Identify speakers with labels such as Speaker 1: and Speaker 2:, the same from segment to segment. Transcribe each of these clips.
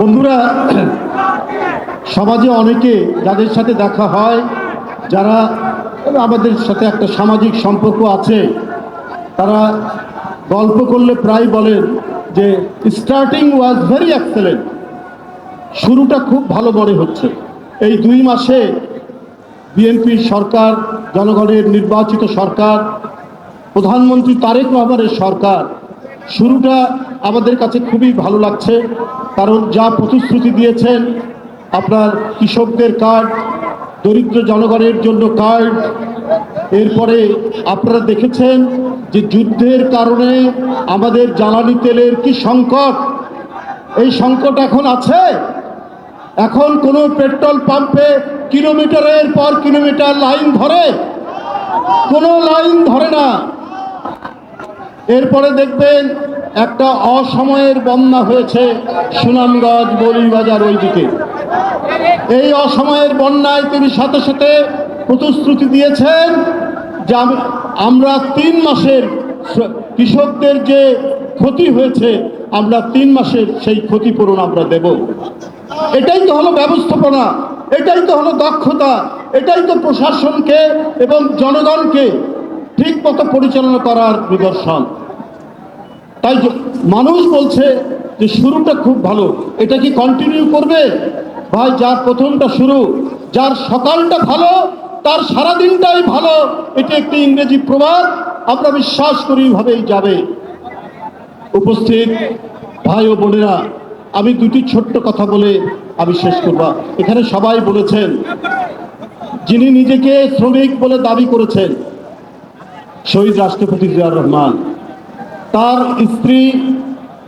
Speaker 1: বন্ধুরা, সমাজে অনেকে যাদের সাথে দেখা হয়, যারা আমাদের সাথে একটা সামাজিক সম্পর্ক আছে, তারা গল্প করলে প্রায় বলেন যে স্টার্টিং ওয়াজ ভেরি এক্সেলেন্ট, শুরুটা খুব ভালো মনে হচ্ছে। এই 2 মাসে বিএনপির সরকার, জনগণের নির্বাচিত সরকার, প্রধানমন্ত্রী তারেক রহমানের সরকার, শুরুটা আমাদের কাছে খুবই ভালো লাগছে। কারণ যা প্রতিশ্রুতি দিয়েছেন, আপনার কৃষকদের কার্ড, দরিদ্র জনগণের জন্য কার্ড, এরপরে আপনারা দেখেছেন যে যুদ্ধের কারণে আমাদের জ্বালানি তেলের কি সংকট, এই সংকট এখন আছে। এখন কোনো পেট্রোল পাম্পে কিলোমিটারের পর কিলোমিটার লাইন ধরে, কোনো লাইন ধরে না। এরপরে দেখবেন একটা অসময়ের বন্যা হয়েছে সুনামগঞ্জ বলিবাজার ওই দিকে। এই অসময়ের বন্যায় তিনি সাথে সাথে প্রতিশ্রুতি দিয়েছেন যে আমরা 3 মাসের কৃষকদের যে ক্ষতি হয়েছে, আমরা 3 মাসের সেই ক্ষতিপূরণ আমরা দেব। এটাই তো হলো ব্যবস্থাপনা, এটাই তো হলো দক্ষতা, এটাই তো প্রশাসনকে এবং জনগণকে ঠিক মতো পরিচালনা করার নিদর্শন। তাই মানুষ বলছে যে শুরুটা খুব ভালো, এটা কি কন্টিনিউ করবে? ভাই, যার প্রথমটা শুরু, যার সকালটা ভালো, তার সারাদিনটাই ভালো, এটা একটি ইংরেজি প্রবাদ। আমরা বিশ্বাস করি ভাবেই যাবে। উপস্থিত ভাই ও বোনেরা, আমি 2টি ছোট্ট কথা বলে আমি শেষ করব। এখানে সবাই বলেছেন, যিনি নিজেকে শ্রমিক বলে দাবি করেছেন শহীদ রাষ্ট্রপতি জিয়াউর রহমান, তার স্ত্রী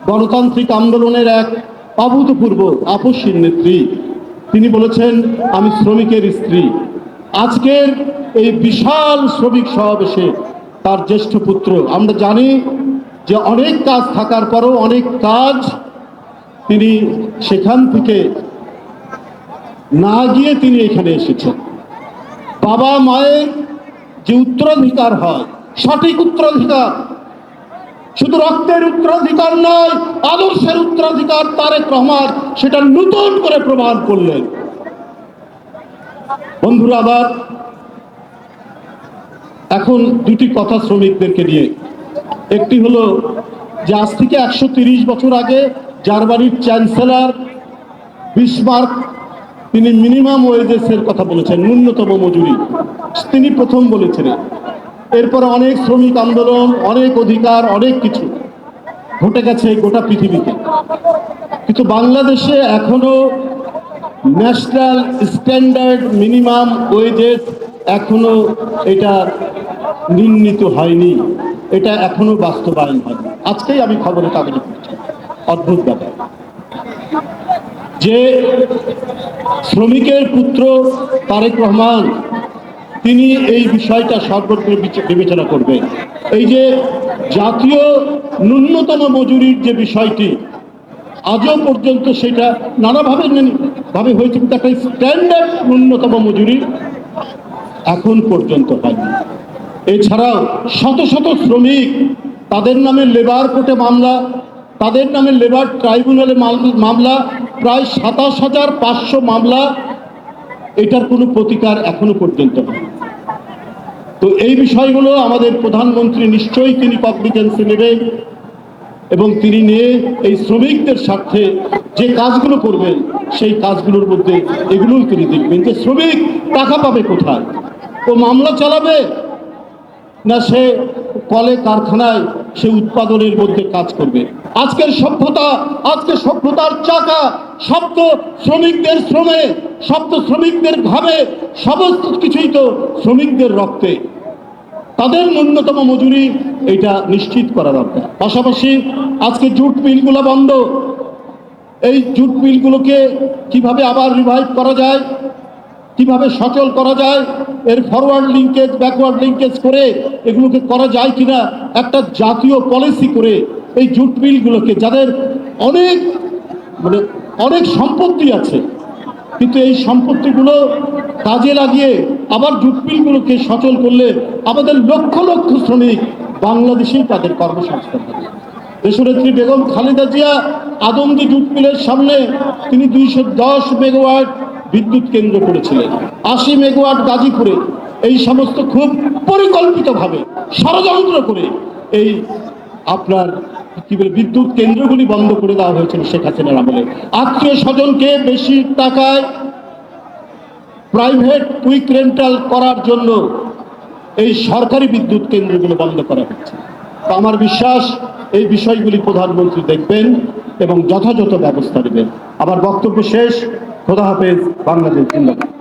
Speaker 1: গণতান্ত্রিক আন্দোলনের এক অভূতপূর্ব আপসীর নেত্রী। তিনি বলেছেন, আমি শ্রমিকের স্ত্রী। আজকের এই বিশাল শ্রমিক সমাবেশে তার জ্যেষ্ঠ পুত্র, আমরা জানি যে অনেক কাজ থাকার পরও অনেক কাজ তিনি সেখান থেকে না গিয়ে তিনি এখানে এসেছেন। বাবা মায়ের যে উত্তরাধিকার হয়, সঠিক উত্তরাধিকার, শুধু রক্তের উত্তরাধিকার নয়, আদর্শের উত্তরাধিকার তারেক রহমান সেটা নতুন করে প্রমাণ করলেন। বন্ধুরা, আবার এখন 2টি কথা শ্রমিকদেরকে নিয়ে। একটি হলো যে আজ থেকে 130 বছর আগে জার্মানির চ্যান্সেলর বিসমার্ক তিনি মিনিমাম ওয়েজেসের কথা বলেছেন, ন্যূনতম মজুরি তিনি প্রথম বলেছিলেন। এরপরে অনেক শ্রমিক আন্দোলন, অনেক অধিকার, অনেক কিছু ঘটে গেছে গোটা পৃথিবীতে, কিন্তু বাংলাদেশে এখনো ন্যাশনাল স্ট্যান্ডার্ড মিনিমাম ওয়েজেস এখনো এটা নির্ণীত হয়নি, এটা এখনো বাস্তবায়ন হয়নি। আজকেই আমি খবরের কাগজে পড়ছি, অদ্ভুত ব্যাপার যে শ্রমিকের পুত্র তারেক রহমান তিনি এই বিষয়টা সর্বোচ্চ বিবেচনা করবেন। এই যে জাতীয় ন্যূনতম মজুরির যে বিষয়টি, আজও পর্যন্ত সেটা নানাভাবে হয়েছে, কিন্তু একটা স্ট্যান্ডার্ড ন্যূনতম মজুরি এখন পর্যন্ত হয়নি। এছাড়াও শত শত শ্রমিক, তাদের নামে লেবার কোর্টে মামলা, তাদের নামে লেবার ট্রাইব্যুনালে মামলা, প্রায় 27,500 মামলা, এটার কোনো প্রতিকার এখনো পর্যন্ত হয়। তো এই বিষয়গুলো আমাদের প্রধানমন্ত্রী নিশ্চয়ই তিনি কগনিজেন্সে নেবেন এবং তিনি নিয়ে এই শ্রমিকদের স্বার্থে যে কাজগুলো করবেন সেই কাজগুলোর মধ্যে এগুলোই তিনি দেখবেন যে শ্রমিক টাকা পাবে কোথায়, ও মামলা চালাবে না সে কলে কারখানায় সে উৎপাদনের মধ্যে কাজ করবে। আজকের সভ্যতা, আজকে সভ্যতার চাকা শব্দ শ্রমিকদের শ্রমে, শব্দ শ্রমিকদের ঘামে, সমস্ত কিছুই তো শ্রমিকদের রক্তে। তাদের ন্যূনতম মজুরি এটা নিশ্চিত করা দরকার। পাশাপাশি আজকে জুট মিলগুলো বন্ধ, এই জুট মিলগুলোকে কিভাবে আবার রিভাইভ করা যায়, কিভাবে সচল করা যায়, এর ফরওয়ার্ড লিঙ্কেজ ব্যাকওয়ার্ড লিঙ্কেজ করে এগুলোকে করা যায় কিনা, একটা জাতীয় পলিসি করে এই জুট মিলগুলোকে, যাদের অনেক সম্পত্তি আছে, কিন্তু এই সম্পত্তিগুলো কাজে লাগিয়ে আবার জুট মিলগুলোকে সচল করলে আমাদের লক্ষ লক্ষ শ্রমিক বাংলাদেশেই তাদের কর্মসংস্থান হবে। দেশনেত্রী বেগম খালেদা জিয়া আদমদি জুট মিলের সামনে তিনি 210 মেগাওয়াট বিদ্যুৎ কেন্দ্র করেছিলেন, 80 মেগাওয়াট গাজীপুরে। এই সমস্ত খুব পরিকল্পিতভাবে ষড়যন্ত্র করে এই আপনার কি বলে বিদ্যুৎ কেন্দ্রগুলি বন্ধ করে দেওয়া হয়েছিল শেখ হাসিনার আমলে। আত্মীয় স্বজনকে বেশি টাকায় প্রাইভেট কুইক রেন্টাল করার জন্য এই সরকারি বিদ্যুৎ কেন্দ্রগুলো বন্ধ করা হচ্ছে। তো আমার বিশ্বাস এই বিষয়গুলি প্রধানমন্ত্রী দেখবেন এবং যথাযথ ব্যবস্থা নেবেন। আমার বক্তব্য শেষ। খোদা হাফেজ। বাংলাদেশ জিন্দাবাদ।